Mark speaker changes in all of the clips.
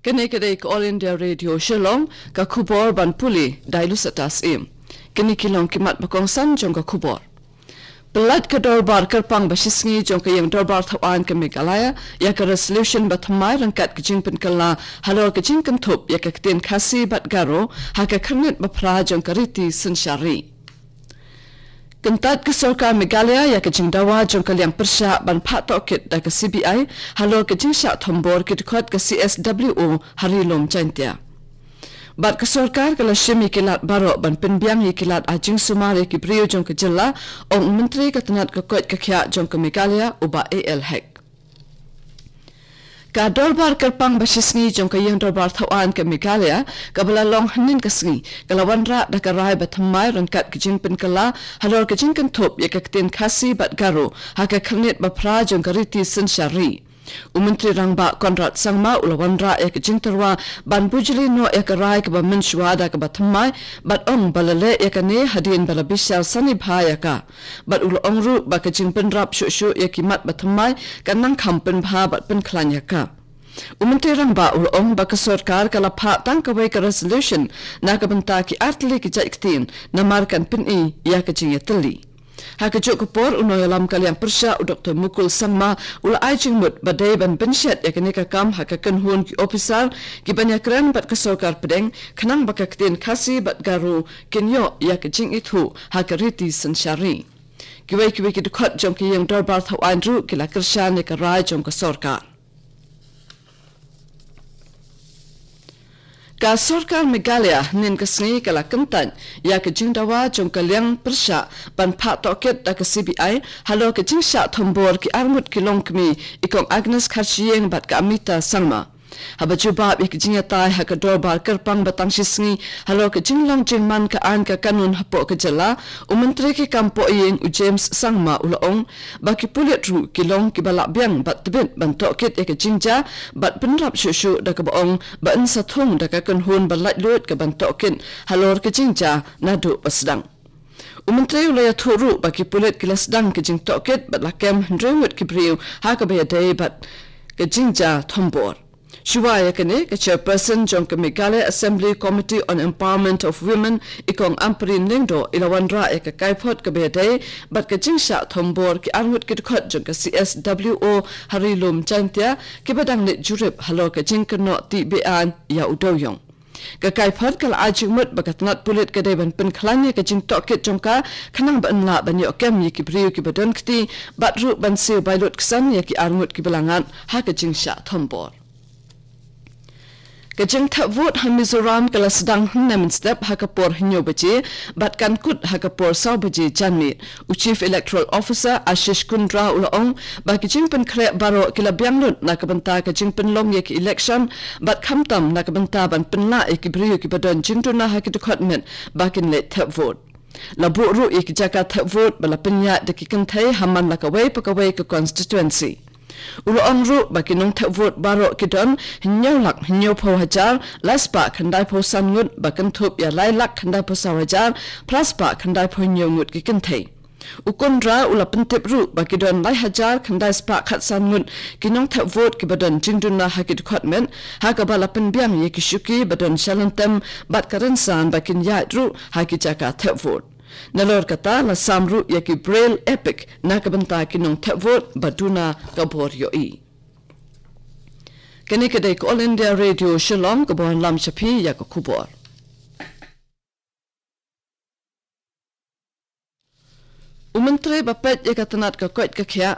Speaker 1: Kene kedai ke All India Radio Shillong ka khubor ban puli dailus atas im. Kini kilong kimat bakongsan jong ka khubor. Pelat ke dorbar kerpang basisngi jong ka yang dorbar thawan ke Meghalaya ya ka resolution bathamai rangkat ke jingpen kala halor ke jingkan thup ya ka ktin khasi bat garo ha ka khanit bapra jong ka riti sinshari. Kentat ke Sarkar Meghalaya ya ke jingdawa jong kaliang persya ban phat tokit da ke CBI halor ke jingsha thombor ke dikot ke CSWO harilom chantia. Bat ke Sarkar ke lashimi kilat baro ban penbiang kilat ajing sumare ke brio jong ke jilla ong menteri ke tenat ke kot ke kya jong ke Meghalaya uba AL Hek. Ka dorbar kerpang basisngi jong ka yang dorbar thawan ke Meghalaya ka belalong hanin kasngi kalawan ra da ka rai bathamai rangkat ke jingpen kala halor ke jingkan thop ya ka ktin khasi bat garo ha ka khanit bapra jong ka riti sinshari. Umentri Rangba Konrad Sangma ulawan ra ya ke jingtarwa ban bujili no ya ka rai ka ba menshwa da ka bathamai bat ong balale ya ka ne hadin balabishal sani bhaya ka bat ulong ru ba ka jingpen rap shu ya kimat bathamai kanang khampen bha bat pen klanya ka. Umentri Rangba ulong ba ka Sarkar ka lapha tang ka wai ka resolution na ka banta ki artli ki jaiktin na markan pin ya ka jingetli. Haka juk kapor unoy alam kaliang persya Dr. Mukul Sangma ula ajing mut badai ban bensyat ya kenika kam haka kenhun ki ofisar ki banyakran bat ke Sarkar pedeng kenang baka ketin khasi bat garu kenyo ya ke jing itu haka riti sensyari. Kiwai ki dukot jom ki yang dorbar thawan ru kila kersyan ya ke rai jom ke Sarkar. Ka Sarkar Meghalaya nin kasngi kala kentan ya ke jingdawa jong kaliang persya ban phat tokit da ke CBI halo ke jingsha thombor ki armut ki longkmi ikong Agnes Kharshieng bat ka Amita Sangma. Haba jubab ik jingatai ha ka dorbar kerpang batang sisngi halo ke jinglang jingman ka an ka kanun hapo ke jala umentri ki kampo iyeng u James Sangma ulaong baki pulit ru kilong ki balak biang bat tebit ban tokit ya ke jingja bat penrap syusyu da ke baong ba en sathung da ka kanhun balak lut ke ban tokit halor ke jingja nadu pasdang. Umentri ulaya thuru baki pulit kilas dang ke jing tokit bat lakem hendrewut ki briu ha ka bayadai bat ke jingja thombor. Shuwaya kene ke chairperson jong ke Meghalaya Assembly Committee on Empowerment of Women ikong Amprin Lingdo ilawan ra ya ke kaipot ke bedai bat ke jingsha thombor ki armut ki dukot jong ke CSWO harilum chantia ki badang lit jurip halo ke jingkeno ti bean ya udoyong. Ke kaipot kala ajing mut bakat nat pulit ke deban pen klanya ke jing tokit jongka kanang ban la ban yo kem ki briu ki badon kti bat ru ban siu bailot ksan ya ki armut ki belangan ha ke jingsha thombor. Kajing thapvot han Mizoram kala sedang hnem step hakapor hinyo baje bat kan kut hakapor saw baje janmit u Chief Electoral Officer Ashish Kundra ulaong ba kajing pen kre baro kila bianglut na kabanta kajing pen long ye ki election bat khamtam na kabanta ban pen la ki briu ki badon jingtuna hakidukotment bakin le thapvot labu ru ik jaka thapvot bala penya de ki kanthai haman la kawai pakawai ka constituency. Ulo onru baki nung thapvot baro kidon hinyo lak hinyo po hajar laspa khandai po sangut bakan thup ya lai lak khandai po sawajar plaspa khandai po hinyo ngut ki kinthai. Ukondra ula pentip ru baki don lai hajar khandai spa khat sangut kinong thapvot ki badon jingduna hakid khotmen haka bala penbiang ye kishuki badon shalantem bat karensan bakin ya ru haki jaka thapvot. Nalor kata la samru ya ki Braille Epic na kabanta kinong thapvot baduna kabor yoi. Kene kedai ke All India Radio Shillong kabor lam chapi ya ka kubor. Umentri bapet ya katanat ka koit ka kya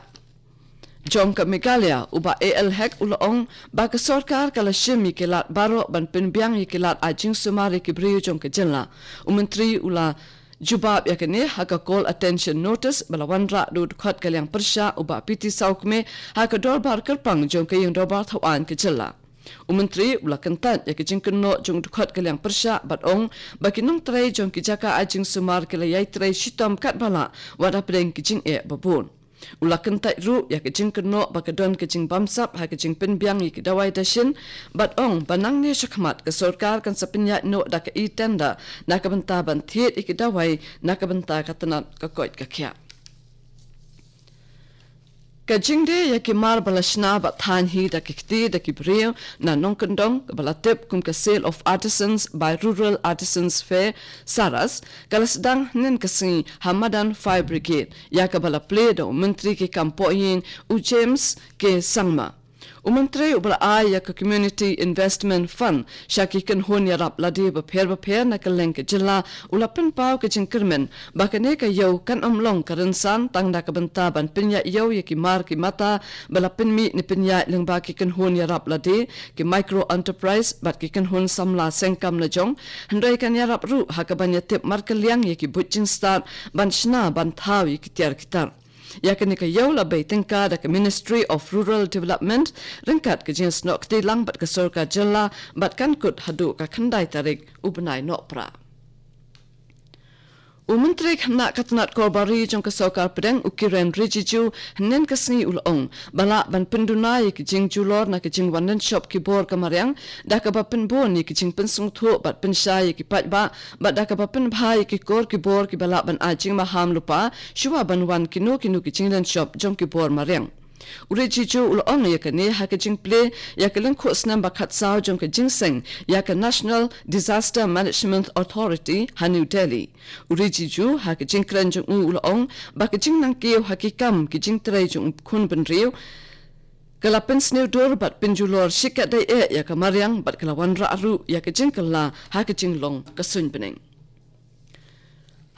Speaker 1: jong ka Meghalaya uba AL Hek ulaong ba ka Sarkar kala shimi kilat baro ban penbiang kilat ajing sumari ki briu jong ka jilla. Umentri ula jubab ya kene haka call attention notice balawan ra du khot kaliang persya uba piti saukme haka dorbar kerpang jong ke yang dorbar thawan ke jilla. Umentri ula kentan ya ke jingkeno jong khot kaliang persya batong bakinong trai jong ki jaka ajing sumar kala yai trai shitam kat bala wada pedeng ki jing e babun. Ula kentai ru ya ke jingkeno bakadon ke jing bamsap ha ke jing penbiang ki dawai dashin batong banang ne shakmat ke Sarkar kan sapinya no da ke itenda na ka banta ban thiet ki dawai na ka banta katanat ka koit ka kya. Kajingde ya ki mar balashna ba than hi da kikti da kibriyo na nongkendong balatip kum ka sale of artisans by Rural Artisans Fair Saras kalasdang nen kasi Hamadan Fire Brigade ya ka bala play da menteri ke kampoyin u James ke sangma Umentri ubala ya ka Community Investment Fund syakikan hon yarap ladi bapher na kaleng ke jela ulapin pau ke jingkermen bakane ka yau kan omlong karensan tang da ka benta ban pinya yau ya ki mar ki mata balapin mi ni pinya leng ba ki kan hon yarap ladi ki micro enterprise bat ki kan hon samla sengkam la jong handai kan yarap ru ha ka ban yatip mar kaliang ya ki butching start ban shna ban thau ya ki tiar kitar yakni ka yaw la baitingka da ka Ministry of Rural Development ringkat ka jins nok ti lang bat ka sorka jella bat kan kut hadu ka khandai tarik ubnai nopra Umentri khna katnat korbari jong ka sokar pedang ukiren rijiju nen kasni ulong bala ban penduna ki jing julor na ki jing wanen shop ki bor kamaryang da ka bapen bon ni ki jing pensung tho bat pensha ki pat ba bat da ka bapen bhai ki kor ki bor ki bala ban ajing ma ham lupa shuwa ban wan kinu ki jing len shop jong ki bor maryang Urejiju ulong ya ka ne ha ka jing play ya ka leng khos nam bakhat saw jong ka jing seng ya ka National Disaster Management Authority ha New Delhi Urejiju ha ka jing kran jong ulong ba ka jing nang keu hakikam ki jing trai jong khun ban riu kalapen snew dor bat pinjulor shikat dai ya ka maryang bat kalawan ra ru ya ka jing kala ha ka jing long ka sun bening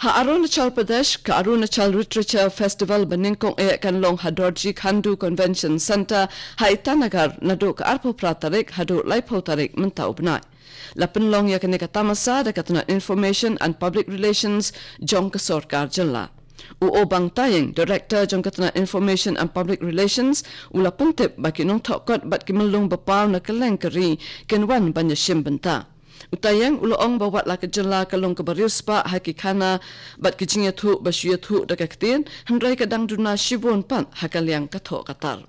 Speaker 1: Ha Arunachal Pradesh ka Arunachal Literature Festival baningkong kan long Hadorji Khandu Convention Center ha Itanagar nado ka arpo pratarik hado laipo tarik mentau benai. Lapen long ya kene ka tamasa da katuna Information and Public Relations jong ka sorkar jella. Obang Tayeng, Director jong katuna Information and Public Relations, ula pentip baki nong tokot bat kimelung bapaw na kaleng kari kenwan banya shimbenta. Utayang ulong bawat la kejela kalong kabarius pa hakikana bat kijingya thu bashuya thu dakaktin handrai kadang duna shibon pan hakaliang katho katar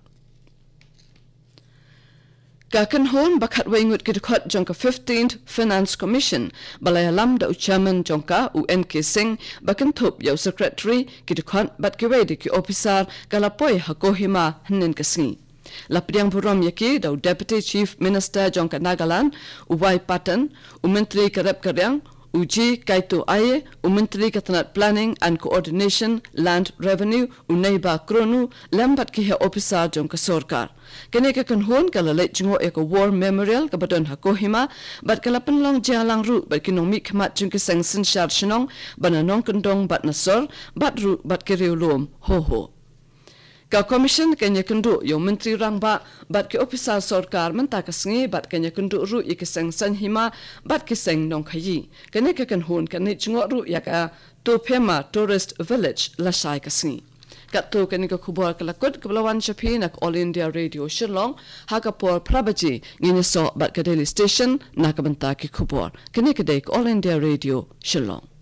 Speaker 1: Kakan hon bakat wengut kidukot jongka 15th Finance Commission balayalam da uchairman jongka UNK Singh bakan thup yau secretary kidukot bat kiwede ki officer kalapoy hakohima hnen kasingi Lapiang Burom Yaki, the Deputy Chief Minister Jongka Nagaland, Uwai Patan, Umentri Karep Karyang, Uji Kaito Aye, Umentri Katanat Planning and Coordination, Land Revenue, Uneiba Kronu, Lambat Kiha Officer Jongka Sorkar. Kaneka kanhon kalalait jingo eko War Memorial kabadon hakohima, but kalapan long jalang ru, but kinomik kamat jungki sang sin shar shinong, bananong kandong bat nasor, bat ru bat kiriulum, ho ho. Ka commission kanya kundu yung menteri rangba bat ke officer sorkar menta kasngi bat kanya kundu ru ikiseng sanhima bat kiseng nong khayi kane ka kan hun kane chingo ru yaka to Pema Tourist Village lasai kasngi katto kane ka khubor kalakut kablawan chapi nak All India Radio Shillong hakapor prabaji ngine so bat ka Daily Station nakabanta ki khubor kane ka dek All India Radio Shillong